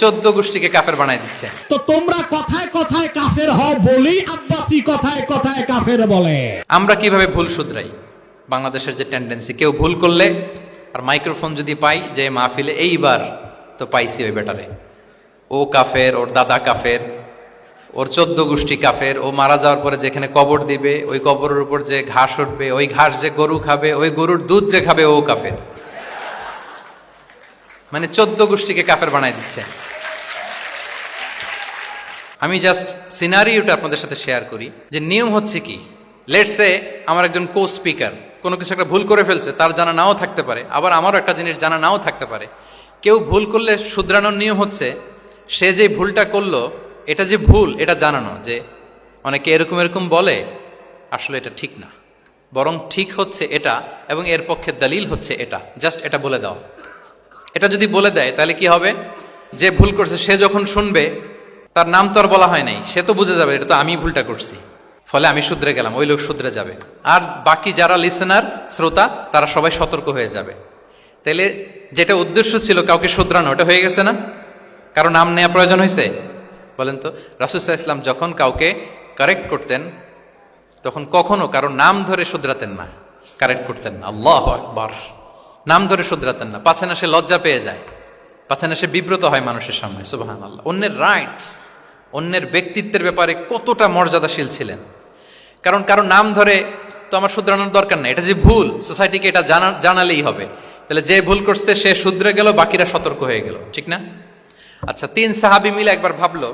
14 গোষ্ঠীকে কাফের বানাই দিচ্ছে। তো তোমরা কথায় কথায় কাফের হও বলি আব্বাসী কথায় কথায় কাফের বলে। আমরা কিভাবে ভুল শুধরাই? বাংলাদেশের যে টেন্ডেন্সি, কেউ ভুল করলে আর মাইক্রোফোন যদি পাই যে মাহফিলে, এইবার তো পাইছি ওই বেটারে, ও কাফের, ওর দাদা কাফের, ওর 14 গোষ্ঠী কাফের, ও মারা যাওয়ার পরে যেখানে কবর দিবে ওই কবরের উপর যে ঘাস উঠবে, ওই ঘাস যে গরু খাবে, ওই গরুর দুধ যে খাবে ও কাফের। মানে 14 গোষ্ঠীকে কাফের বানাই দিচ্ছে। আমি জাস্ট সিনারিওটা আপনাদের সাথে শেয়ার করি যে নিয়ম হচ্ছে কি। লেটস সে আমার একজন কো স্পিকার কোনো কিছু একটা ভুল করে ফেলছে, তার জানা নাও থাকতে পারে, আবার আমারও একটা জিনিস জানা নাও থাকতে পারে। কেউ ভুল করলে শুধরানোর নিয়ম হচ্ছে সে যে ভুলটা করলো এটা যে ভুল এটা জানানো, যে অনেকে এরকম এরকম বলে আসলে এটা ঠিক না, বরং ঠিক হচ্ছে এটা এবং এর পক্ষে দলিল হচ্ছে এটা, জাস্ট এটা বলে দাও। এটা যদি বলে দেয় তাহলে কি হবে, যে ভুল করছে সে যখন শুনবে, তার নাম তো আর বলা হয় নাই, সে তো বুঝে যাবে এটা তো আমি ভুলটা করছি, ফলে আমি শুধরে গেলাম, ওই লোক শুধরে যাবে, আর বাকি যারা লিসেনার শ্রোতা তারা সবাই সতর্ক হয়ে যাবে। তাইলে যেটা উদ্দেশ্য ছিল কাউকে শুধরানো, ওটা হয়ে গেছে না? কারো নাম নেওয়া প্রয়োজন হয়েছে? বলেন তো। রাসূল সাল্লাল্লাহু আলাইহি ওয়াসাল্লাম যখন কাউকে কারেক্ট করতেন তখন কখনো কারো নাম ধরে শুধরাতেন না, কারেক্ট করতেন না। আল্লাহু আকবার। নাম ধরে শুধরাতেন না, পাছে না সে লজ্জা পেয়ে যায়, পাছে না সে বিব্রত হয় মানুষের সামনে। সুবহানাল্লাহ। অন্যের রাইটস, অন্যের ব্যক্তিত্বের ব্যাপারে কতটা মর্যাদাশীল ছিলেন। কারণ কারো নাম ধরে তো আমার শুধরানোর দরকার নেই, এটা যে ভুল সোসাইটিকে এটা জানালেই হবে। তাহলে যে ভুল করছে সে শুধরে গেল, বাকিরা সতর্ক হয়ে গেল, ঠিক না? আচ্ছা, 3 সাহাবী মিলে একবার ভাবলো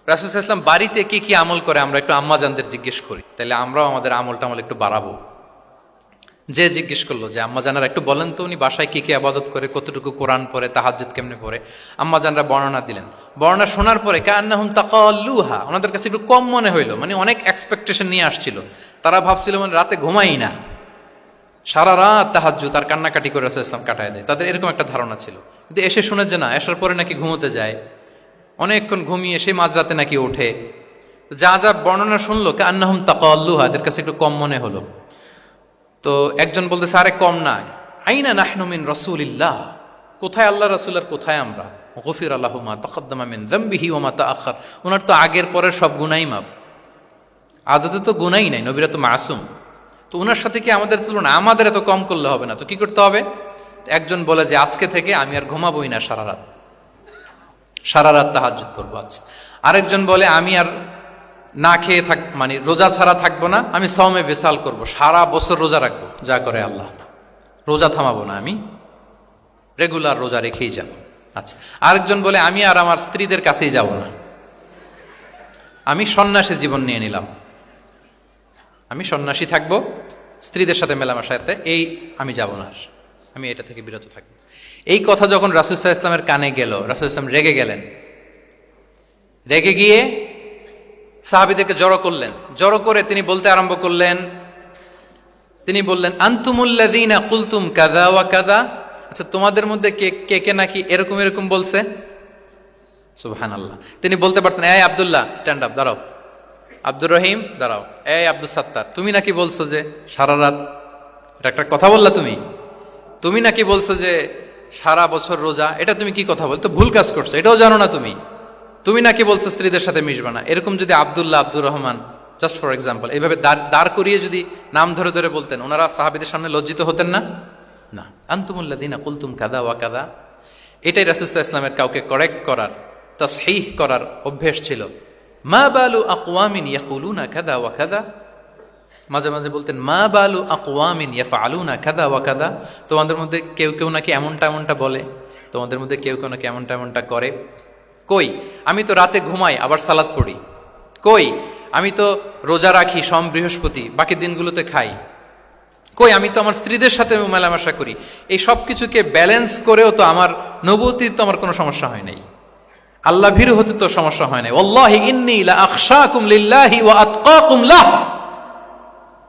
রাসূল সাল্লাল্লাহু আলাইহি ওয়াসাল্লাম বাড়িতে কি কি আমল করে, আমরা একটু আম্মাজানদের জিজ্ঞেস করি, তাহলে আমরাও আমাদের আমল একটু বাড়াবো। যে জিজ্ঞেস করলো যে আম্মাজানরা একটু বলেন তো উনি বাসায় কি কি ইবাদত করে, কতটুকু কোরআন পড়ে, তাহাজ্জুদ কেমনে পড়ে। আম্মাজানরা বর্ণনা দিলেন। বর্ণনা শোনার পরে কান্নাহুম তাকাল্লুহা, ওনাদের কাছে একটু কম মনে হইলো, মানে অনেক এক্সপেকটেশন নিয়ে আসছিল। তারা ভাবছিল মানে রাতে ঘুমাই না, সারা রাত তাহাজ্জুদ আর কান্নাকাটি করে রাসূল ইসলাম কাটায় দেয়, তাদের এরকম একটা ধারণা ছিল। কিন্তু এসে শুনে যে না, আসার পরে নাকি ঘুমোতে যায়, অনেকক্ষণ ঘুমিয়ে সেই মাঝরাতে নাকি ওঠে। যা যা বর্ণনা শুনলো কান্নাহুম তাকাল্লুহা, এদের কাছে একটু কম মনে হলো। তো একজন বলতেছে আরে কম না, আইনা নাহনু মিন রাসূলিল্লাহ, কোথায় আল্লাহ রাসূল আর কোথায় আমরা। গফিরা লাহু মা তাকাদ্দামা মিন যামবিহি ওয়া মা তাআখার, ওনার তো আগের পরের সব গুনাহই মাফ। আদতে তো গুনাহই নাই, নবীরা তো মাসুম। তো ওনার সাথে কি আমাদের তুলনা, আমাদের এত কম করলে হবে না, তো কি করতে হবে? একজন বলে যে আজকে থেকে আমি আর ঘুমাবোই না সারা রাত তাহাজ্জুদ করবো। আচ্ছা, আরেকজন বলে আমি আর না খেয়ে মানে রোজা ছাড়া থাকবো না, আমি সাওমে ভিসাল করব, সারা বছর রোজা রাখবো, যা করে আল্লাহ, রোজা থামাবো না, আমি রেগুলার রোজা রেখেই যাব। আচ্ছা, আরেকজন বলে আমি আর আমার স্ত্রীদের কাছেই যাব না, আমি সন্ন্যাসী জীবন নিয়ে নিলাম, আমি সন্ন্যাসী থাকবো, স্ত্রীদের সাথে মেলামেশাতে এই আমি যাব না, আমি এটা থেকে বিরত থাকবো। এই কথা যখন রাসূল সাল্লাল্লাহু আলাইহি ওয়াসাল্লামের কানে গেল, রাসূল সাল্লাল্লাহু আলাইহি ওয়াসাল্লাম রেগে গেলেন। রেগে গিয়ে সাহাবীদেরকে জড়ো করলেন। জড়ো করে তিনি বলতে আরম্ভ করলেন, তিনি বললেন আনতুমুল্লাযীনা কুলতুম কাযা ওয়া কাযা, আচ্ছা তোমাদের মধ্যে কে কে নাকি এরকম এরকম বলছে। সুবহানাল্লাহ। তিনি বলতে পারতেন এই আব্দুল্লাহ স্ট্যান্ড আপ, দাঁড়াও, আব্দুর রহিম দাঁড়াও, এই আব্দুল সাত্তার তুমি নাকি বলছো যে সারা রাত, এটা একটা কথা বললা তুমি নাকি বলছো যে সারা বছর রোজা, এটা তুমি কি কথা বলতো, ভুল কাজ করছো, এটাও জানো না তুমি নাকি বলছো স্ত্রীদের সাথে মিশবা না। এরকম যদি Abdullah, Abdur Rahman, just for example, এইভাবে দাঁড় করিয়ে যদি নাম ধরে ধরে বলতেন, ওনারা সাহাবীদের সামনে লজ্জিত হতেন না? না। আনতুমুল্লাযীনা কুলতুম কাযা ওয়া কাযা, এটাই রাসূল সাল্লাল্লাহু আলাইহি ওয়াসাল্লামের কাউকে কারেক্ট করার, তাসহিহ করার অভ্যেস ছিল। মা বালু আকওয়ামিন ইয়াকুলুনা কাযা ওয়া কাযা, মাঝে মাঝে বলতেন মা বালু আকওয়ামিন ইয়াফআলুনা কাযা ওয়া কাযা, তোমাদের মধ্যে কেউ কেউ নাকি এমনটা বলে, তোমাদের মধ্যে কেউ কেউ নাকি এমনটা করে। কই আমি তো রাতে ঘুমাই আবার সালাত পড়ি, কই আমি তো রোজা রাখি সোম বৃহস্পতি, বাকি দিনগুলোতে খাই, কই আমি তো আমার স্ত্রীদের সাথে মেলামেশা করি। এই সব কিছুকে ব্যালেন্স করেও তো আমার নবুয়তির তো আমার কোনো সমস্যা হয় নাই, আল্লাহ ভীরু হতে তো সমস্যা হয় নাই। ওয়াল্লাহি ইন্নী লা আখশাকুম লিল্লাহি ওয়া আতকাকুম লাহ,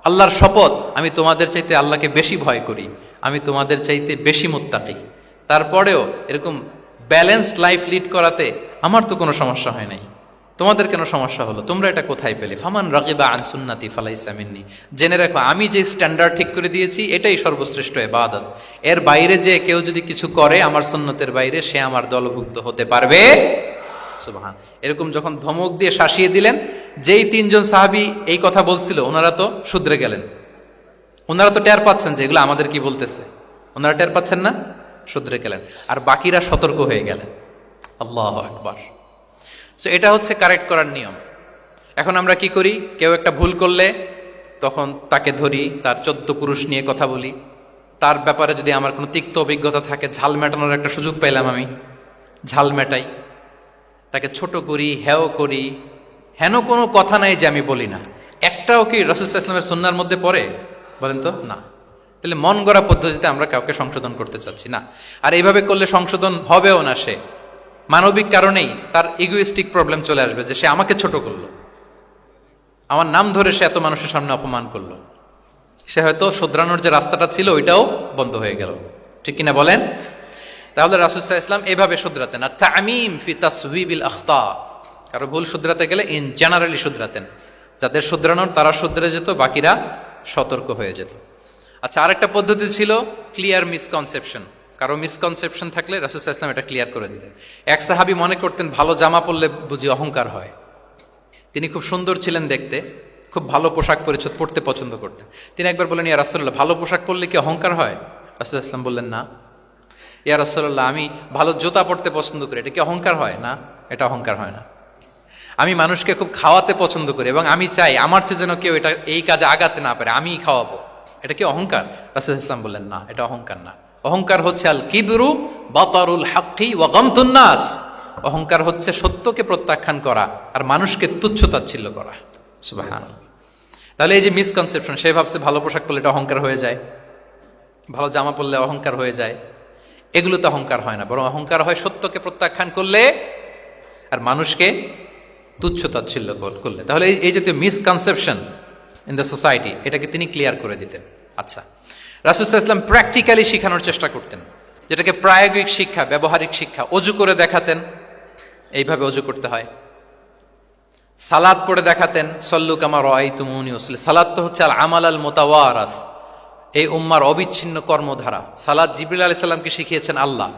আল্লাহর শপথ আমি তোমাদের চাইতে আল্লাহকে বেশি ভয় করি, আমি তোমাদের চাইতে বেশি মুত্তাকি। তারপরেও এরকম ব্যালেন্সড লাইফ লিড করাতে আমার তো কোনো সমস্যা হয় নাই। তোমাদের কেন সমস্যা হলো, তোমরা এটা কোথায় পেলে? ফামান রাগিবা আন সুন্নতি ফালাইসা মিন্নি। জেনে রাখো, আমি যে স্ট্যান্ডার্ড ঠিক করে দিয়েছি এটাই সর্বশ্রেষ্ঠ ইবাদত। এর বাইরে যে কেউ যদি কিছু করে আমার সুন্নতের বাইরে, সে আমার দলভুক্ত হতে পারবে। সুবহান। এরকম যখন ধমক দিয়ে শাসিয়ে দিলেন, যেই তিনজন সাহাবী এই কথা বলছিল ওনারা তো শুধরে গেলেন। ওনারা তো টের পাচ্ছেন যে এগুলো আমাদের কি বলতেছে, ওনারা টের পাচ্ছেন না, শুধরে গেলেন। আর বাকিরা সতর্ক হয়ে গেলেন। আল্লাহু আকবার। সো এটা হচ্ছে কারেক্ট করার নিয়ম। এখন আমরা কি করি, কেউ একটা ভুল করলে তখন তাকে ধরি, তার 14 পুরুষ নিয়ে কথা বলি, তার ব্যাপারে যদি আমার কোনো তিক্ত অভিজ্ঞতা থাকে, ঝাল মেটানোর একটা সুযোগ পেলাম, আমি ঝাল মেটাই, তাকে ছোট করি, হেয় করি। হেন কোনো কথা নাই যে আমি বলি না। একটাও কি রাসূল সাল্লাল্লাহু আলাইহি ওয়াসাল্লামের সুন্নাহর মধ্যে পড়ে? বলেন তো, না। তাহলে মন গড়া পদ্ধতিতে আমরা কাউকে সংশোধন করতে চাচ্ছি না। আর এইভাবে করলে সংশোধন হবেও না। সে মানবিক কারণেই তার ইগোইস্টিক প্রবলেম চলে আসবে, যে সে আমাকে ছোট করলো, আমার নাম ধরে সে এত মানুষের সামনে অপমান করলো, সে হয়তো শুধরানোর যে রাস্তাটা ছিল ওইটাও বন্ধ হয়ে গেল। ঠিক কিনা বলেন? তাহলে রাসূল সাল্লাল্লাহু আলাইহি ওয়াসাল্লাম এভাবে শুধরাতেন। আর তামিম ফি তাসওয়িবিল আখতা, কারো ভুল শুধরাতে গেলে ইন জেনারেলি শুধরাতেন। যাদের শুধরানোর তারা শুধরে যেত, বাকিরা সতর্ক হয়ে যেত। আচ্ছা, আরেকটা পদ্ধতি ছিল ক্লিয়ার মিসকনসেপশন। কারো মিসকনসেপশন থাকলে রাসূল সাল্লাল্লাহু আলাইহি ওয়াসাল্লাম এটা ক্লিয়ার করে দিতেন। এক সাহাবী মনে করতেন ভালো জামা পরলে বুঝি অহংকার হয়। তিনি খুব সুন্দর ছিলেন দেখতে, খুব ভালো পোশাক পরিচ্ছদ পরতে পছন্দ করতেন। তিনি একবার বললেন, ইয়া রাসূলুল্লাহ, ভালো পোশাক পরলে কি অহংকার হয়? রাসূল সাল্লাল্লাহু আলাইহি ওয়াসাল্লাম বললেন, না। ইয়া রাসূলুল্লাহ, আমি ভালো জুতা পরতে পছন্দ করি, এটা কি অহংকার হয়? না, এটা অহংকার হয় না। আমি মানুষকে খুব খাওয়াতে পছন্দ করি এবং আমি চাই আমার চেয়ে যেন কেউ এটা এই কাজে আগাতে না পারে, আমিই খাওয়াবো, এটা কি অহংকার? রাসূল সাল্লাল্লাহু আলাইহি ওয়াসাল্লাম বললেন, না, এটা অহংকার না। অহংকার হচ্ছে আল কিবরু বাতারুল হাক্কি ওয়া গামতুন নাস। অহংকার হচ্ছে সত্যকে প্রত্যাখ্যান করা আর মানুষকে তুচ্ছ-তাচ্ছিল্য করা। সুবহানাল্লাহ। তাহলে এই যে মিসকনসেপশন, সে ভাবছে ভালো পোশাক পরলে এটা অহংকার হয়ে যায়, ভালো জামা পরলে অহংকার হয়ে যায়। এগুলো তো অহংকার হয় না, বরং অহংকার হয় সত্যকে প্রত্যাখ্যান করলে আর মানুষকে তুচ্ছ-তাচ্ছিল্য করলে। তাহলে এই জাতীয় মিসকনসেপশন ইন দ্য সোসাইটি, এটাকে তিনি ক্লিয়ার করে দিতেন। আচ্ছা, রাসূল সাল্লাল্লাহু আলাইহি ওয়াসাল্লাম প্র্যাকটিক্যালি শেখানোর চেষ্টা করতেন, যেটাকে প্রায়োগিক শিক্ষা, ব্যবহারিক শিক্ষা। অজু করে দেখাতেন, এইভাবে অজু করতে হয়। সালাত পড়ে দেখাতেন, সল্লু কামা রাআইতুমুনি উসাল্লি। সালাত তো হচ্ছে আল আমাল আল মুতাওয়ারাস, এই উম্মার অবিচ্ছিন্ন কর্মধারা। সালাত জিবরিল আলাইহিস সালামকে শিখিয়েছেন আল্লাহ, রাসূল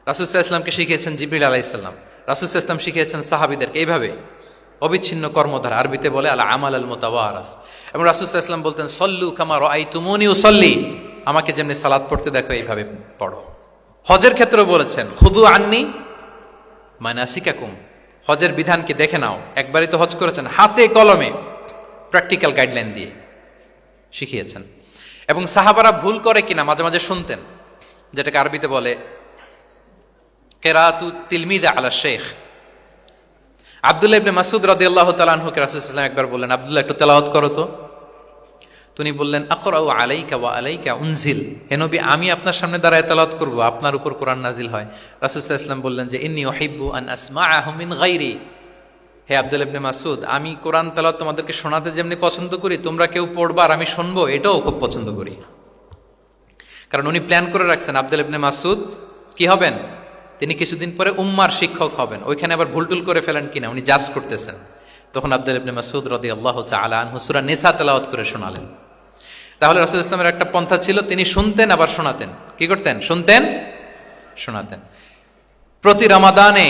সাল্লাল্লাহু আলাইহি ওয়াসাল্লামকে শিখিয়েছেন জিবরিল আলাইহিস সালাম, রাসূল সাল্লাল্লাহু আলাইহি ওয়াসাল্লাম শিখিয়েছেন সাহাবীদেরকে। এইভাবে অবিচ্ছিন্ন কর্মধারা, আরবিতে বলে আল আমাল আল মুতাওয়ারাস। এবং রাসূল সাল্লাল্লাহু আলাইহি ওয়াসাল্লাম বলতেন, সল্লু কামা রাআইতুমুনি উসাল্লি, আমাকে যেমনি সালাত পড়তে দেখো এইভাবে পড়ো। হজের ক্ষেত্রেও বলেছেন, খুদু আন্নি মানাসিকাকুম, হজের বিধানকে দেখে নাও। একবারই তো হজ করেছেন, হাতে কলমে প্র্যাকটিক্যাল গাইডলাইন দিয়ে শিখিয়েছেন। এবং সাহাবারা ভুল করে কিনা মাঝে মাঝে শুনতেন, যেটাকে আরবিতে বলে কিরাআতু তিলমিযা আলা শাইখ। আব্দুল্লাহ ইবনে মাসউদ রাদিয়াল্লাহু তাআলা আনহুকে রাসূল সাল্লাল্লাহু আলাইহি ওয়াসাল্লাম একবার বললেন, আব্দুল্লাহ একটু তেলাওয়াত করো তো। তিনি বললেন, আকরাউ আলাইকা ওয়া আলাইকা উনজিল, হে নবী, আমি আপনার সামনে দাঁড়ায় তেলাওয়াত করব, আপনার উপর কোরআন নাজিল হয়। রাসূল সাল্লাল্লাহু আলাইহি ওয়াসাল্লাম বললেন যে, ইন্নী উহিব্বু আন আসমাআহু মিন গায়রি, হে আব্দুল্লাহ ইবনে মাসউদ, আমি কোরআন তেলাওয়াত তোমাদেরকে শোনাতে যেমনি পছন্দ করি, তোমরা কেউ পড়বা আর আমি শুনবো, এটাও খুব পছন্দ করি। কারণ উনি প্ল্যান করে রাখছেন আব্দুল্লাহ ইবনে মাসউদ কি হবেন, তিনি কিছুদিন পরে উম্মার শিক্ষক হবেন। ওইখানে আবার ভুলটুল করে ফেলেন কিনা উনি জাজ করতেছেন। তখন আব্দুল্লাহ ইবনে মাসউদ রাদিয়াল্লাহু তাআলা আনহু সূরা নিসা তেলাওয়াত করে শোনালেন। তাহলে রাসূল ইসলামের একটা পন্থা ছিল, তিনি শুনতেন আবার শোনাতেন। কি করতেন? শুনতেন, শোনাতেন। প্রতি রমাদানে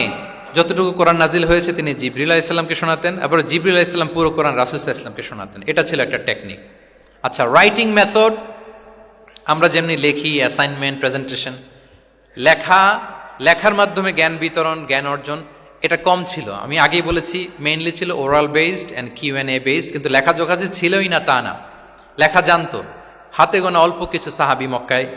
যতটুকু কোরআন নাজিল হয়েছে তিনি জিবরিল আলাইহিস সালামকে শোনাতেন, আবার জিবরিল আলাইহিস সালাম পুরো কোরআন রাসূল সাল্লাল্লাহু আলাইহি ওয়াসাল্লামকে শোনাতেন। এটা ছিল একটা টেকনিক। আচ্ছা, রাইটিং মেথড, আমরা যেমনি লেখি, অ্যাসাইনমেন্ট, প্রেজেন্টেশন, লেখার মাধ্যমে জ্ঞান বিতরণ, জ্ঞান অর্জন, এটা কম ছিল। আমি আগেই বলেছি, মেইনলি ছিল oral based and Q and A based. কিন্তু লেখাজোখা যে ছিলই না তা না, লেখা জানতো। হাতে গোনা অল্প কিছু সাহাবী মক্কায়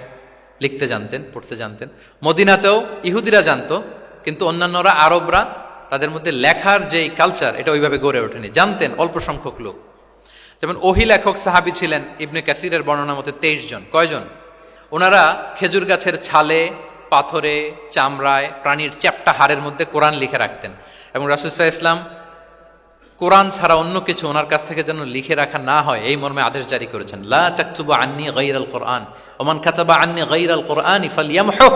লিখতে জানতেন, পড়তে জানতেন। মদিনাতেও ইহুদিরা জানতো, কিন্তু অন্যান্যরা, আরবরা, তাদের মধ্যে লেখার যে কালচার, এটা ওইভাবে গড়ে ওঠেনি। জানতেন অল্প সংখ্যক লোক। যেমন ওহী লেখক সাহাবী ছিলেন ইবনে কাসিরের বর্ণনা মতে 23 জন। কয়জন? ওনারা খেজুর গাছের ছালে, পাথরে, চামড়ায়, প্রাণীর চ্যাপ্টা হাড়ের মধ্যে কোরআন লিখে রাখতেন। এবং রাসূল সাল্লাল্লাহু আলাইহি ওয়াসাল্লাম কোরআন ছাড়া অন্য কিছু ওনার কাছ থেকে যেন লিখে রাখা না হয়, এই মর্মে আদেশ জারি করেছেন, লা তাকতুবু আন্নী গায়রাল কোরআন ওয়া মান কাতাবা আন্নী গায়রাল কোরআনি ফালইয়ামহু,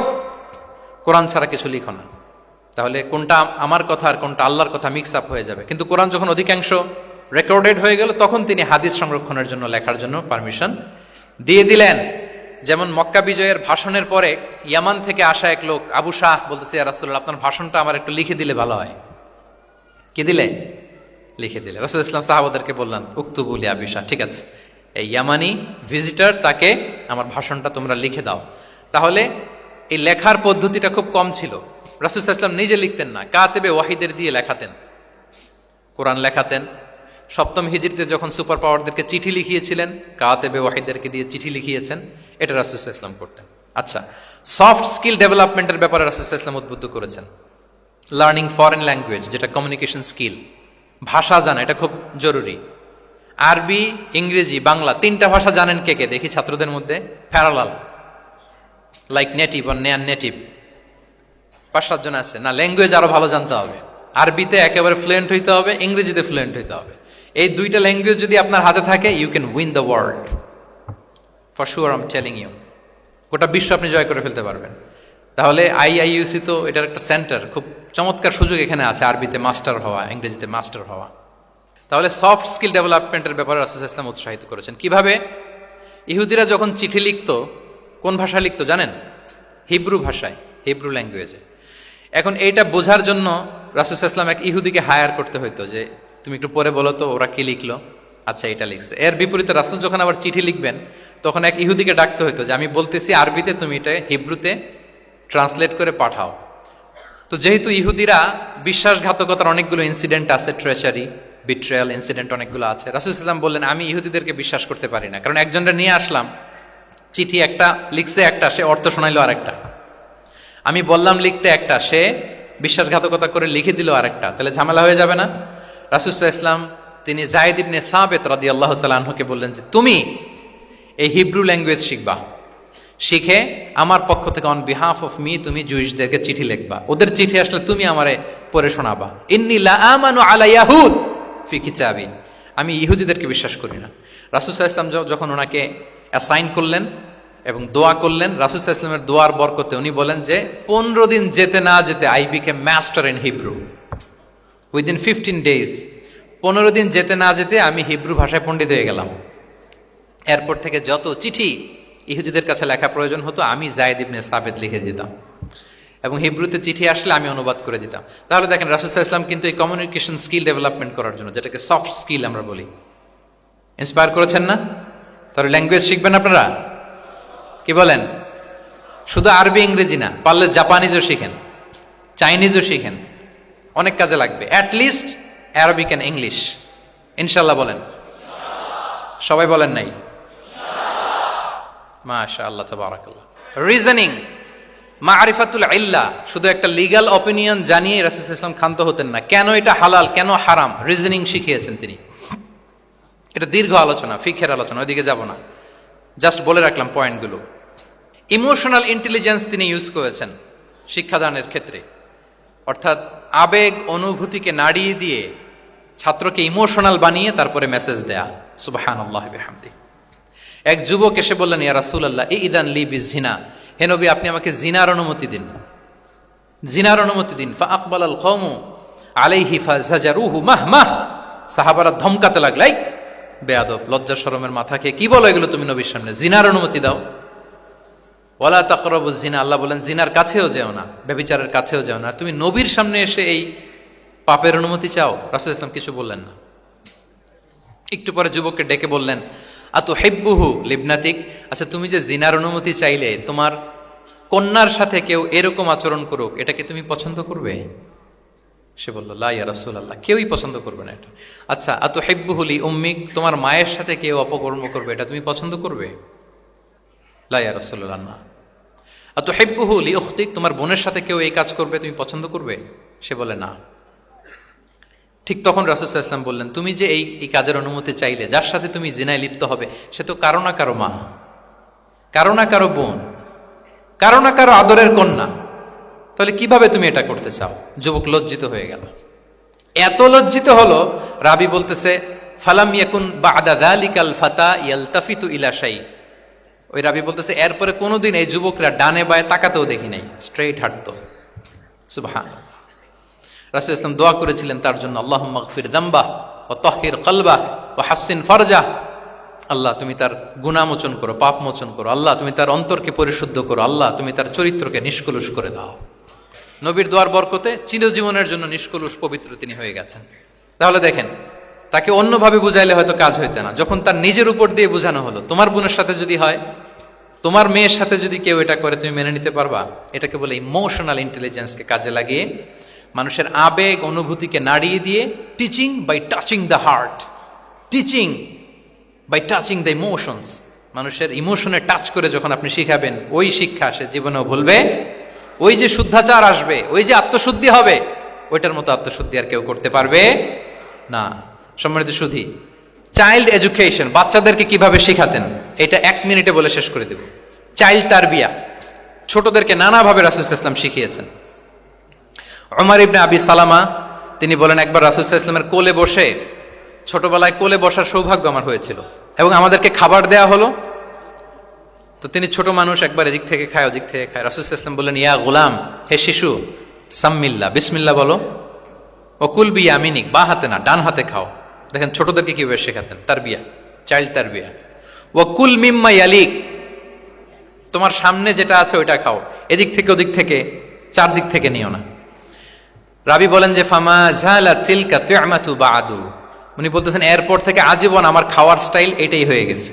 কোরআন ছাড়া কিছু লিখো না। তাহলে কোনটা আমার কথা আর কোনটা আল্লাহর কথা মিক্স আপ হয়ে যাবে। কিন্তু কোরআন যখন অধিকাংশ রেকর্ডেড হয়ে গেল, তখন তিনি হাদিস সংরক্ষণের জন্য, লেখার জন্য পারমিশন দিয়ে দিলেন। যেমন মক্কা বিজয়ের ভাষণের পরে ইয়ামান থেকে আসা এক লোক আবু শাহ বলতেছে, ইয়া রাসূলুল্লাহ, আপনার ভাষণটা আমার একটু লিখে দিলে ভালো হয়। কি দিলে? লিখে দিলে। রাসূল ইসলাম সাহাবাদেরকে বললেন, উক্তুবু লি আবি শাহ, ঠিক আছে, এই ইয়ামানি ভিজিটর, তাকে আমার ভাষণটা তোমরা লিখে দাও। তাহলে এই লেখার পদ্ধতিটা খুব কম ছিল। রাসূল সাল্লাল্লাহু আলাইহি ওয়াসাল্লাম নিজে লিখতেন না, কাতেবে ওয়াহিদের দিয়ে লেখাতেন, কোরআন লেখাতেন। সপ্তম হিজরিতে যখন সুপার পাওয়ারদেরকে চিঠি লিখিয়েছিলেন, কাতেবে ওয়াহিদেরকে দিয়ে চিঠি লিখিয়েছেন, এটা রাসূল সাল্লাল্লাহু আলাইহি ওয়াসাল্লাম করতেন। আচ্ছা, সফট স্কিল ডেভেলপমেন্টের ব্যাপারে রাসূল সাল্লাল্লাহু আলাইহি ওয়াসাল্লাম উদ্বুদ্ধ করেছেন। লার্নিং ফরেন ল্যাঙ্গুয়েজ, যেটা কমিউনিকেশন স্কিল, ভাষা জানা, এটা খুব জরুরি। আরবি, ইংরেজি, বাংলা, তিনটা ভাষা জানেন কে কে? দেখি ছাত্রদের মধ্যে। প্যারালাল, লাইক নেটিভ আর নেয়ার নেটিভ, 5-7 জন আছে না? ল্যাঙ্গুয়েজ আরো ভালো জানতে হবে। আরবিতে একেবারে ফ্লুয়েন্ট হইতে হবে, ইংরেজিতে ফ্লুয়েন্ট হইতে হবে। এই দুইটা ল্যাঙ্গুয়েজ যদি আপনার হাতে থাকে, you can win the world for sure, I am telling you. গোটা বিশ্ব আপনি জয় করে ফেলতে পারবেন। তাহলে আইআইইউসি তো এটার একটা সেন্টার, খুব চমৎকার সুযোগ এখানে আছে আরবিতে মাস্টার হওয়া, ইংরেজিতে মাস্টার হওয়া। তাহলে সফট স্কিল ডেভেলপমেন্টের ব্যাপারে রাসূল সাল্লাল্লাহু আলাইহি ওয়াসাল্লাম উৎসাহিত করেছেন। কিভাবে? ইহুদিরা যখন চিঠি লিখতো, কোন ভাষায় লিখতো জানেন? হিব্রু ভাষায়, হিব্রু ল্যাঙ্গুয়েজে। এখন এইটা বোঝার জন্য রাসূল সাল্লাল্লাহু আলাইহি ওয়াসাল্লাম এক ইহুদিকে হায়ার করতে হইতো, যে তুমি একটু পরে বলো তো ওরা কি লিখলো। আচ্ছা, এটা লিখছে। এর বিপরীতে রাসূল যখন আবার চিঠি লিখবেন, তখন এক ইহুদিকে ডাকতে হইতো যে আমি বলতেছি আরবিতে, তুমি এটা হিব্রুতে ট্রান্সলেট করে পাঠাও। তো যেহেতু ইহুদিরা বিশ্বাসঘাতকতার অনেকগুলো ইনসিডেন্ট আছে, ট্রেচারি, বিট্রেয়াল ইনসিডেন্ট অনেকগুলো আছে, রাসূল সাল্লাল্লাহু আলাইহি ওয়াসাল্লাম বললেন আমি ইহুদিদেরকে বিশ্বাস করতে পারি না। কারণ একজনটা নিয়ে আসলাম, চিঠি একটা লিখছে একটা, সে অর্থ শোনাইলো আরেকটা। আমি বললাম লিখতে একটা, সে বিশ্বাসঘাতকতা করে লিখে দিল আরেকটা, তাহলে ঝামেলা হয়ে যাবে না? রাসূল সাল্লাল্লাহু আলাইহি ওয়াসাল্লাম তিনি যায়েদ ইবনে সাবিত রাদিয়াল্লাহু তাআলা আনহুকে বললেন যে তুমি এই হিব্রু ল্যাঙ্গুয়েজ শিখবা, শিখে আমার পক্ষ থেকে অন বিহাফ অফ মি তুমি জুইশদেরকে চিঠি লিখবা, ওদের চিঠি আসলে তুমি আমারে পড়ে শোনাবা। ইন্নী লা আমানু আলা ইয়াহুদ ফি কিতাবি, আমি ইহুদিদেরকে বিশ্বাস করি না। রাসূল সাল্লাল্লাহু আলাইহি ওয়াসাল্লাম যখন ওনাকে অ্যাসাইন করলেন এবং দোয়া করলেন, রাসূল সাল্লাল্লাহু আলাইহি ওয়াসাল্লামের দোয়ার বরকতে উনি বলেন যে 15 দিন যেতে না যেতে I became master in Hebrew within 15 days. 15 দিন যেতে না যেতে আমি হিব্রু ভাষায় পণ্ডিত হয়ে গেলাম। এরপর থেকে যত চিঠি ইহুদিদের কাছে লেখা প্রয়োজন হতো, আমি যায়েদ ইবনে সাবিত লিখে দিতাম, এবং হিব্রুতে চিঠি আসলে আমি অনুবাদ করে দিতাম। তাহলে দেখেন রাসূল সাল্লাল্লাহু আলাইহি ওয়াসাল্লাম কিন্তু এই কমিউনিকেশন স্কিল ডেভেলপমেন্ট করার জন্য, যেটাকে সফট স্কিল আমরা বলি, ইন্সপায়ার করেছেন না? তাহলে ল্যাঙ্গুয়েজ শিখবেন আপনারা, কি বলেন? শুধু আরবি ইংরেজি না, পারলে জাপানিজও শিখেন, চাইনিজও শিখেন, অনেক কাজে লাগবে। অ্যাটলিস্ট অ্যারাবিক অ্যান্ড ইংলিশ, ইনশাল্লাহ বলেন। সবাই বলেন নাই? মাশাআল্লাহ, তাবারাকাল্লাহ। রিজনিং, মারিফাতুল ইল্লাহ, শুধু একটা লিগ্যাল অপিনিয়ন জানিয়ে রাসূল সাল্লাল্লাহু আলাইহি ওয়াসাল্লাম ক্ষান্ত হতেন না। কেন এটা হালাল, কেন হারাম, রিজনিং শিখিয়েছেন তিনি। এটা দীর্ঘ আলোচনা, ফিকহের আলোচনা, ওইদিকে যাব না, জাস্ট বলে রাখলাম পয়েন্টগুলো। ইমোশনাল ইন্টেলিজেন্স তিনি ইউজ করেছেন শিক্ষাদানের ক্ষেত্রে, অর্থাৎ আবেগ অনুভূতিকে নাড়িয়ে দিয়ে ছাত্রকে ইমোশনাল বানিয়ে তারপরে মেসেজ দেয়া। সুবহানাল্লাহি ওয়া বিহামদিহি। এক যুবক এসে বললেন, ইয়া রাসূলুল্লাহ ইদান লি বিজিনা, হে নবী আপনি আমাকে জিনার অনুমতি দিন, জিনার অনুমতি দিন। ফা আকবালাল কওমু আলাইহি ফাজাজারুহু মাহমা, সাহাবারা ধমকাতে লাগলাই, বেয়াদব, লজ্জা শরমের মাথা খেয়ে কি বলো এগুলো তুমি নবীর সামনে, জিনার অনুমতি দাও। ওয়ালা তাকরাবুজ জিনা, আল্লাহ বলেন জিনার কাছেও যেও না, ব্যভিচারের কাছেও যেও না। তুমি নবীর সামনে এসে এই পাপের অনুমতি চাও? রাসূল সাল্লাল্লাহু আলাইহি ওয়াসাল্লাম কিছু বললেন না। একটু পরে যুবককে ডেকে বললেন, আতুহিব্বুহু লিবনাতিক, আচ্ছা তুমি যে জিনার অনুমতি চাইলে তোমার কন্যার সাথে কেউ এরকম আচরণ করুক, এটা কি তুমি পছন্দ করবে? সে বলল, লা ইয়া রাসূলুল্লাহ, কেউই পছন্দ করবে না এটা। আচ্ছা, আতুহিব্বুহু লি উম্মিক, তোমার মায়ের সাথে কেউ অপকর্ম করবে, এটা তুমি পছন্দ করবে? লা ইয়া রাসূলুল্লাহ, না। আতুহিব্বুহু লি উখতিক, তোমার বোনের সাথে কেউ এই কাজ করবে, তুমি পছন্দ করবে? সে বলে না। ঠিক তখন রাসূল সাল্লাল্লাহু আলাইহি ওয়াসাল্লাম বললেন, তুমি যে এই কাজের অনুমতি চাইলে, যার সাথে তুমি জিনায় লিপ্ত হবে, সে তো কারো না কারো মা, কারো না কারো বোন, কারো না কারো আদরের কন্যা, তাহলে কিভাবে তুমি এটা করতে চাও? যুবক লজ্জিত হয়ে গেল। এত লজ্জিত হলো, রাবি বলতেছে ফালাম ইয়াকুন বা'দা যালিকাল ফাতা ইয়ালতাফিতু ইলা শাই, ওই রাবি বলতেছে এরপরে কোনোদিন এই যুবকরা ডানে বায়ে তাকাতেও দেখি নাই, স্ট্রেইট হাঁটতো। সুবহান, রাসূল ইসলাম দোয়া করেছিলেন তার জন্য, আল্লাহুম্মা গফির যামবাহ ওয়া তাহহির কলবাহ ওয়া হাসসিন ফারজাহ। আল্লাহ তুমি তার গুনাহ মোচন করো, পাপ মোচন করো। আল্লাহ তুমি তার অন্তরকে পরিশুদ্ধ করো। আল্লাহ তুমি তার চরিত্রকে নিষ্কলুষ করে দাও। নবীর দোয়ার বরকতে চিরজীবনের জন্য নিষ্কলুষ পবিত্র তিনি হয়ে গেছেন। তাহলে দেখেন, তাকে অন্যভাবে বুঝাইলে হয়তো কাজ হইতে না, যখন তার নিজের উপর দিয়ে বোঝানো হলো। তোমার বোনের সাথে যদি হয়, তোমার মেয়ের সাথে যদি কেউ এটা করে, তুমি মেনে নিতে পারবা? এটাকে বলে ইমোশনাল ইন্টেলিজেন্সকে কাজে লাগিয়ে, মানুষের আবেগ অনুভূতিকে নাড়িয়ে দিয়ে, teaching by touching the heart, teaching by touching the emotions. মানুষের ইমোশনে টাচ করে যখন আপনি শিখাবেন, ওই শিক্ষা সে জীবনেও ভুলবে। ওই যে শুদ্ধাচার আসবে, ওই যে আত্মশুদ্ধি হবে, ওইটার মতো আত্মশুদ্ধি আর কেউ করতে পারবে না। সম্মানিত সুধী, চাইল্ড এডুকেশন, বাচ্চাদেরকে কিভাবে শিখাতেন, এটা 1 মিনিটে বলে শেষ করে দেব। চাইল্ড তারবিয়া, ছোটদেরকে নানাভাবে রাসূল সাল্লাল্লাহু আলাইহি ওয়াসাল্লাম শিখিয়েছেন। ওমর ইবনে আবি সালামা তিনি বলেন, একবার রাসূল সাল্লাল্লাহু আলাইহি ওয়াসাল্লামের কোলে বসে, ছোটবেলায় কোলে বসার সৌভাগ্য আমার হয়েছিল, এবং আমাদেরকে খাবার দেয়া হলো। তো তিনি ছোট মানুষ, একবার এদিক থেকে খায় ওদিক থেকে খায়। রাসূল সাল্লাল্লাহু আলাইহি ওয়াসাল্লাম বললেন, ইয়া গুলাম, হে শিশু, সাম্মিল্লাহ, বিসমিল্লাহ বলো, ও কুল বিয়ামিনিক, বা হাতে না ডান হাতে খাও। দেখেন ছোটদেরকে কিভাবে শেখাতেন, তারবিয়া, চাইল্ড তারবিয়া। ও কুল মিম্মা ইয়ালিক, তোমার সামনে যেটা আছে ওইটা খাও, এদিক থেকে ওদিক থেকে, চারদিক থেকে নিও না। রাবি বলেন যে ফামা জালা তিলকা তু'মাতু বাদু, উনি বলতেছেন এরপর থেকে আজীবন আমার খাওয়ার স্টাইল এটাই হয়ে গেছে।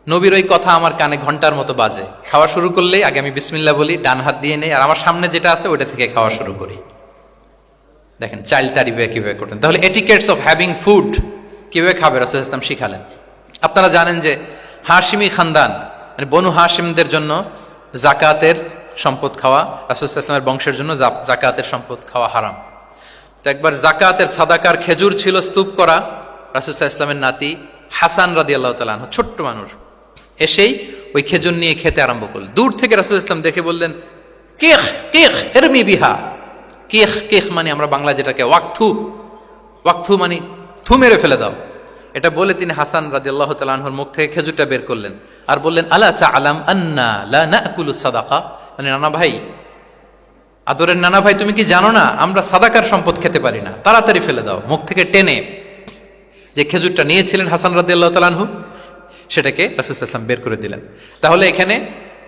নবীর ওই কথা আমার কানে ঘন্টার মতো বাজে। খাওয়া শুরু করলেই আগে আমি বিসমিল্লাহ বলি, ডান হাত দিয়ে নেই, আর আমার সামনে যেটা আছে ওইটা থেকে খাওয়া শুরু করি। দেখেন চাইল্ড তারবিয়া কিভাবে করতেন। তাহলে এটিকেটস অফ হ্যাভিং ফুড কিভাবে খাবে রাসূল সাল্লাল্লাহু আলাইহি ওয়াসাল্লাম শিখালেন। আপনারা জানেন যে হাশিমি খানদান, মানে বনু হাশিমদের জন্য জাকাতের সম্পদ খাওয়া, রাসূল সাল্লাল্লাহু আলাইহি ওয়াসাল্লামের বংশের জন্য জাকাতের সম্পদ খাওয়া হারাম। তো একবার জাকাতের সাদাকার খেজুর ছিল স্তূপ করা, রাসূল সাল্লাল্লাহু আলাইহি ওয়াসাল্লামের নাতি হাসান রাদিয়াল্লাহু তাআলা আনহু, ছোট্ট মানুষ, এসেই ওই খেজুর নিয়ে খেতে আরম্ভ করলেন। দূর থেকে রাসূল সাল্লাল্লাহু আলাইহি ওয়াসাল্লাম দেখে বললেন, কেখ কেখ এরমি বিহা। কেখ কেখ মানে আমরা বাংলা যেটাকে ওয়াক্থু, ওয়াক্থু মানে থু মেরে ফেলে দাও। এটা বলে তিনি হাসান রাদিয়াল্লাহু তাআলা আনহুর মুখ থেকে খেজুরটা বের করলেন আর বললেন, আলা তা'লাম আন্না লা নাকুলু সাদাকা, মানে নানা ভাই, আদরের নানা ভাই, তুমি কি জানো না আমরা সাদাকার সম্পদ খেতে পারি না, তাড়াতাড়ি ফেলে দাও। মুখ থেকে টেনে যে খেজুরটা নিয়েছিলেন হাসান রাদিয়াল্লাহু তাআলা আনহু, সেটাকে রাসূল সাল্লাল্লাহু আলাইহি ওয়াসাল্লাম বের করে দিলেন। তাহলে এখানে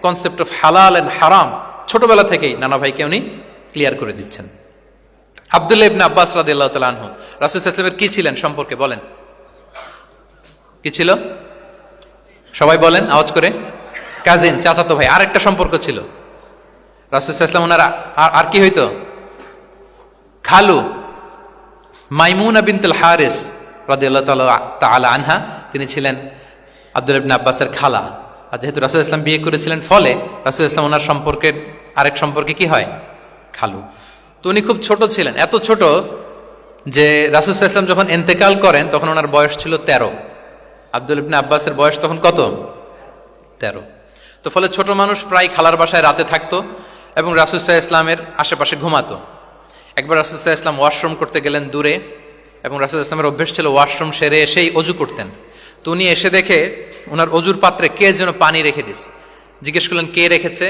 কনসেপ্ট অফ হালাল এন্ড হারাম ছোটবেলা থেকেই নানা ভাইকে উনি ক্লিয়ার করে দিচ্ছেন। আব্দুল্লাহ ইবনে আব্বাস রাদিয়াল্লাহু তাআলা আনহু রাসূল সাল্লাল্লাহু আলাইহি ওয়াসাল্লামের কি ছিলেন সম্পর্কে বলেন, কি ছিল? সবাই বলেন আওয়াজ করে। কাজিন, চাচাতো ভাই। আরেকটা সম্পর্ক ছিল, রাসূল সাল্লাল্লাহু আলাইহি ওয়াসাল্লাম ওনার আর কি হইতো, খালু মাইমুনা বিনতুল হারিস রাদিয়াল্লাহু তাআলা আনহা, তিনি ছিলেন আব্দুল্লাহ ইবনে আব্বাসের খালা। আর যেহেতু রাসূল সাল্লাল্লাহু আলাইহি ওয়াসাল্লাম বিয়ে করেছিলেন, ফলে রাসূল সাল্লাল্লাহু আলাইহি ওয়াসাল্লাম ওনার সম্পর্কের আরেক সম্পর্কে কি হয়, খালু। তো উনি খুব ছোট ছিলেন, এত ছোট যে রাসূল সাল্লাল্লাহু আলাইহি ওয়াসাল্লাম যখন ইন্তেকাল করেন তখন ওনার বয়স ছিল 13। আব্দুল্লাহ ইবনে আব্বাসের বয়স তখন কত, 13। তো ফলে ছোট মানুষ প্রায় খালার বাসায় রাতে থাকতো এবং রাসূল সাল্লাল্লাহু আলাইহি ওয়াসাল্লামের আশেপাশে ঘুমাতো। একবার রাসূল সাল্লাল্লাহু আলাইহি ওয়াসাল্লাম ওয়াশরুম করতে গেলেন দূরে, এবং রাসূল সাল্লাল্লাহু আলাইহি ওয়াসাল্লামের অভ্যেস ছিল ওয়াশরুম সেরে এসেই অজু করতেন। তো উনি এসে দেখে ওনার অজুর পাত্রে কে যেন পানি রেখে দিছে। জিজ্ঞেস করলেন কে রেখেছে,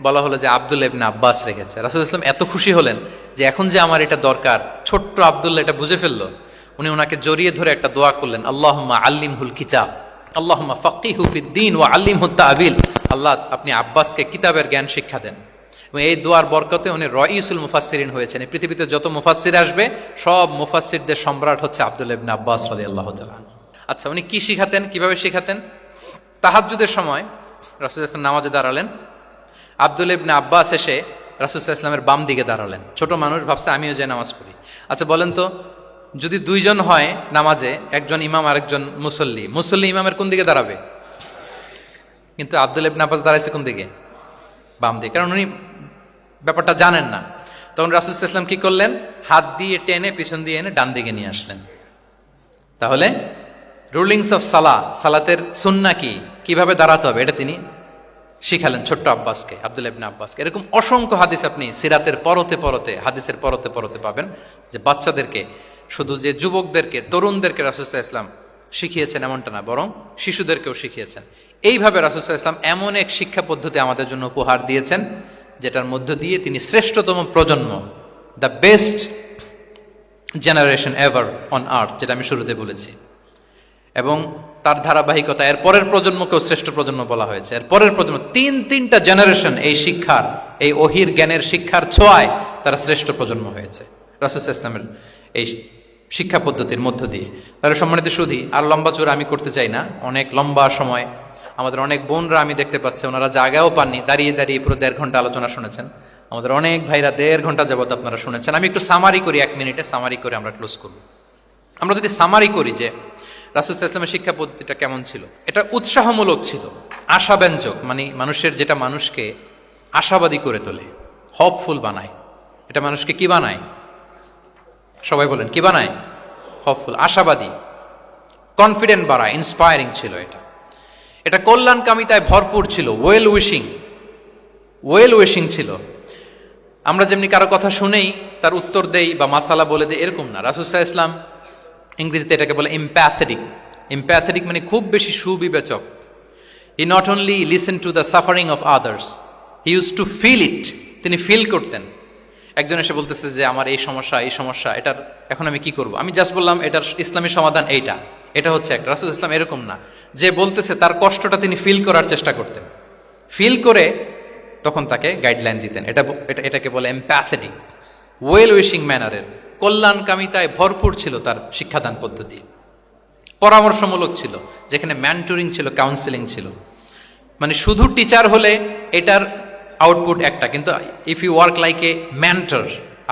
বলা হলো যে আব্দুল্লাহ ইবনে আব্বাস রেখেছে। রাসূল সাল্লাল্লাহু আলাইহি ওয়াসাল্লাম এত খুশি হলেন যে এখন যে আমার এটা দরকার, ছোট্ট আব্দুল্লাহ এটা বুঝে ফেললো। উনি ওনাকে জড়িয়ে ধরে একটা দোয়া করলেন, আল্লাহুম্মা আল্লিমহুল কিতাব, আল্লাহুম্মা ফাক্কিহু ফিদ্দীন ওয়া আল্লিমহুত তা'বীল। আল্লাহ আপনি আব্বাসকে কিতাবের জ্ঞান শিক্ষা দেন। এবং এই দোয়ার বরকতে উনি রাইসুল মুফাসসিরিন হয়েছেন। এই পৃথিবীতে যত মুফাসসির আসবে সব মুফাসসিরদের সম্রাট হচ্ছে আব্দুল্লাহ ইবনে আব্বাস রাদিয়াল্লাহু তাআলা। আচ্ছা, উনি কি শিখাতেন, কিভাবে শিখাতেন? তাহাজ্জুদের সময় রাসূল সাল্লাল্লাহু আলাইহি ওয়াসাল্লাম নামাজে দাঁড়ালেন, আব্দুল্লাহ ইবনে আব্বাস এসে রাসূল সাল্লাল্লাহু আলাইহি ওয়াসাল্লামের বাম দিকে দাঁড়ালেন। ছোট মানুষ, ভাবছে আমিও যে নামাজ পড়ি। আচ্ছা বলেন তো, যদি দুইজন হয় নামাজে, একজন ইমাম আর একজন মুসল্লি, মুসল্লি ইমামের কোন দিকে দাঁড়াবে? কিন্তু আব্দুল্লাহ ইবনে আব্বাস দাঁড়াইছে কোন দিকে? বাম দিকে, কারণ উনি ব্যাপারটা জানেন না। তখন রাসূল সাল্লাল্লাহু আলাইহি ওয়াসাল্লাম কি করলেন, হাত দিয়ে টেনে পিছন দিয়ে এনে ডান দিকে নিয়ে আসলেন। তাহলে রুলিংস অফ সালাতের সুন্নাহ কি, কিভাবে দাঁড়াতে হবে, এটা তিনি শিখালেন ছোট্ট আব্বাসকে, আব্দুল্লাহ ইবনে আব্বাসকে। এরকম অসংখ্য হাদিস আপনি সিরাতের পরতে পরতে, হাদিসের পরতে পরতে পাবেন, যে বাচ্চাদেরকে, শুধু যে যুবকদেরকে, তরুণদেরকে রাসূল সাল্লাল্লাহু আলাইহি ওয়াসাল্লাম শিখিয়েছেন এমনটা না, বরং শিশুদেরকেও শিখিয়েছেন। এইভাবে রাসূল সাল্লাল্লাহু আলাইহি ওয়াসাল্লাম এমন এক শিক্ষা পদ্ধতি আমাদের জন্য উপহার দিয়েছেন, যেটার মধ্য দিয়ে তিনি শ্রেষ্ঠতম প্রজন্ম, the best generation ever on earth, যেটা আমি শুরুতে বলেছি। এবং তার ধারাবাহিকতা এর পরের প্রজন্মকেও শ্রেষ্ঠ প্রজন্ম বলা হয়েছে। এর পরের প্রজন্ম তিনটা জেনারেশন এই শিক্ষার, এই ওহির জ্ঞানের শিক্ষার ছোঁয়ায় তারা শ্রেষ্ঠ প্রজন্ম হয়েছে রাসূল সাল্লাল্লাহু আলাইহি ওয়াসাল্লামের এই শিক্ষা পদ্ধতির মধ্য দিয়ে। তাহলে সম্মানিত সুধী, আর লম্বা চূড়া আমি করতে চাই না, অনেক লম্বা সময় আমাদের অনেক বোনরা আমি দেখতে পাচ্ছি ওনারা জায়গাও পাননি, দাঁড়িয়ে দাঁড়িয়ে পুরো 1.5 ঘন্টা আলোচনা শুনেছেন। আমাদের অনেক ভাইরা 1.5 ঘন্টা যাবত আপনারা শুনেছেন। আমি একটু সামারি করি, 1 মিনিটে সামারি করে আমরা ক্লোজ করব। আমরা যদি সামারি করি যে রাসূল সাল্লাল্লাহু আলাইহি ওয়াসাল্লামের শিক্ষা পদ্ধতিটা কেমন ছিল, এটা উৎসাহমূলক ছিল, আশাব্যঞ্জক, মানে মানুষের যেটা মানুষকে আশাবাদী করে তোলে, হপফুল বানায়। এটা মানুষকে কি বানায়? সবাই বলেন কি বানায়? হপফুল, আশাবাদী, কনফিডেন্ট বাড়ায়, ইন্সপায়ারিং ছিল এটা। এটা কল্যাণকামিতায় ভরপুর ছিল, ওয়েল উইশিং ছিল। আমরা যেমনি কারো কথা শুনেই তার উত্তর দেই বা মাসালা বলে দেই, এরকম না। রাসূল সাল্লাল্লাহু আলাইহি ওয়াসাল্লাম, ইংরেজিতে এটাকে বলে এমপ্যাথেটিক, মানে খুব বেশি সুবিবেচক। He not only listen to the suffering of others, he use to feel it. তিনি ফিল করতেন। একজন এসে বলতেছে যে আমার এই সমস্যা, এটার এখন আমি কি করব? আমি জাস্ট বললাম এটার ইসলামী সমাধান এইটা, এটা হচ্ছে একটা। রাসূল ইসলাম এরকম না, যে বলতেছে তার কষ্টটা তিনি ফিল করার চেষ্টা করতেন, ফিল করে তখন তাকে গাইডলাইন দিতেন। এটাকে বলে এমপ্যাথেটিক, ওয়েল উইশিং ম্যানারের, কল্যাণকামিতায় ভরপুর ছিল তার শিক্ষাদান পদ্ধতি। পরামর্শমূলক ছিল, যেখানে মেন্টরিং ছিল, কাউন্সেলিং ছিল। মানে শুধু টিচার হলে এটার আউটপুট একটা, কিন্তু if you work like a mentor,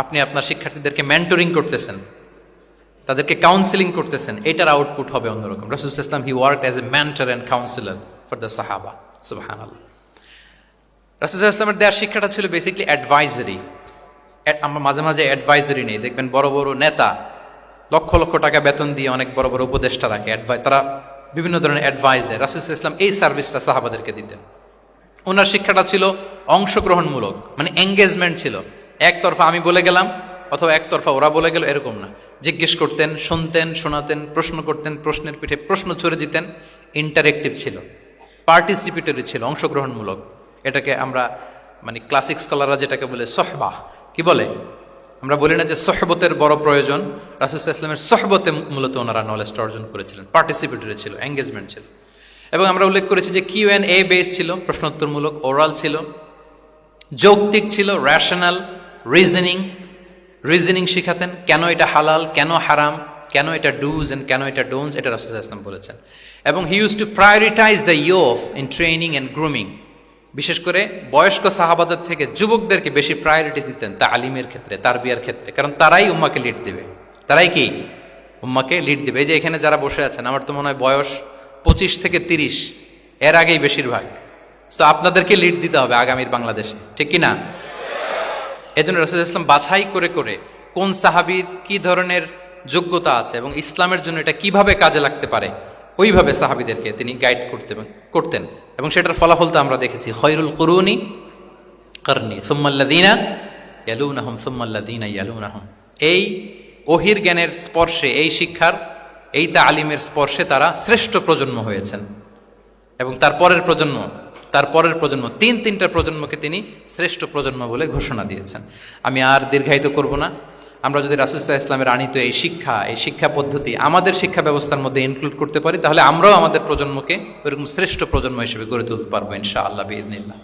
আপনি আপনার শিক্ষার্থীদেরকে মেন্টরিং করতেছেন, তাদেরকে কাউন্সেলিং করতেছেন, এটার আউটপুট হবে অন্যরকম। রাসূল সাল্লাল্লাহু আলাইহি ওয়াসাল্লাম হি worked as a mentor and councillor for the সাহাবা। সুবহানাল্লাহ। রাসূল সাল্লাল্লাহু আলাইহি ওয়াসাল্লামের দেওয়ার শিক্ষাটা ছিল বেসিক্যালি অ্যাডভাইজারি। আমরা মাঝে মাঝে অ্যাডভাইজারি নেই, দেখবেন বড় বড় নেতা লক্ষ লক্ষ টাকা বেতন দিয়ে অনেক বড় বড় উপদেষ্টা রাখে, তারা বিভিন্ন ধরনের অ্যাডভাইস দেয়। রাসূল সাল্লাল্লাহু আলাইহি ওয়াসাল্লাম এই সার্ভিসটা সাহাবাদেরকে দিতেন। ওনার শিক্ষাটা ছিল অংশগ্রহণমূলক, মানে এঙ্গেজমেন্ট ছিল। একতরফা আমি বলে গেলাম অথবা একতরফা ওরা বলে গেল, এরকম না। জিজ্ঞেস করতেন, শুনতেন, শোনাতেন, প্রশ্ন করতেন, প্রশ্নের পিঠে প্রশ্ন ছুড়ে দিতেন। ইন্টারেক্টিভ ছিল, পার্টিসিপেটরি ছিল, অংশগ্রহণমূলক। এটাকে আমরা মানে ক্লাসিক স্কলাররা যেটাকে বলে সহবাহ, কি বলে? আমরা বলি না যে সহবতের বড় প্রয়োজন? রাসূল সাল্লাল্লাহু আলাইহি ওয়াসাল্লামের সহবতে মূলত ওনারা নলেজটা অর্জন করেছিলেন। পার্টিসিপেটরি ছিল, এঙ্গেজমেন্ট ছিল। এবং আমরা উল্লেখ করেছি যে Q&A বেস ছিল, প্রশ্নোত্তরমূলক, ওরাল ছিল, যৌক্তিক ছিল, রেশনাল, রিজনিং শিখাতেন। কেন এটা হালাল, কেন হারাম, কেন এটা ডুজ এন্ড কেন এটা ডোন্টস, এটা রাসূল সাল্লাল্লাহু আলাইহি ওয়াসাল্লাম বলেছেন। এবং he use to prioritise the youth in training and grooming. বিশেষ করে বয়স্ক সাহাবাদের থেকে যুবকদেরকে বেশি প্রায়োরিটি দিতেন তালিমের ক্ষেত্রে, তারবিয়ার ক্ষেত্রে, কারণ তারাই উম্মাকে লিড দেবে। তারাই কি উম্মাকে লিড দেবে। এই যে এখানে যারা বসে আছেন, আমার তো মনে হয় বয়স 25 থেকে 30, এর আগেই বেশিরভাগ। সো আপনাদেরকে লিড দিতে হবে আগামীর বাংলাদেশে, ঠিক কি না? এই জন্য রাসূল সাল্লাল্লাহু আলাইহি ওয়াসাল্লাম বাছাই করে করে কোন সাহাবীর কি ধরনের যোগ্যতা আছে এবং ইসলামের জন্য এটা কিভাবে কাজে লাগতে পারে, ওইভাবে সাহাবীদেরকে তিনি গাইড করতেন। এবং সেটার ফলাফল তো আমরা দেখেছি। খয়রুল কুরুনি করনি সুম্মাল্লাযীনা ইয়ালুনাহুম সুম্মাল্লাযীনা ইয়ালুনাহুম। এই ওহির জ্ঞানের স্পর্শে, এই শিক্ষার, এই তালিমের স্পর্শে তারা শ্রেষ্ঠ প্রজন্ম হয়েছেন। এবং তার পরের প্রজন্ম, তিনটা প্রজন্মকে তিনি শ্রেষ্ঠ প্রজন্ম বলে ঘোষণা দিয়েছেন। আমি আর দীর্ঘায়িত করব না। আমরা যদি রাসূল সাল্লাল্লাহু আলাইহি ওয়াসাল্লামের আনিত এই শিক্ষা পদ্ধতি আমাদের শিক্ষা ব্যবস্থার মধ্যে ইনক্লুড করতে পারি, তাহলে আমরাও আমাদের প্রজন্মকে ওইরকম শ্রেষ্ঠ প্রজন্ম হিসেবে গড়ে তুলতে পারবো ইনশাআল্লাহ বিইذنিল্লাহ।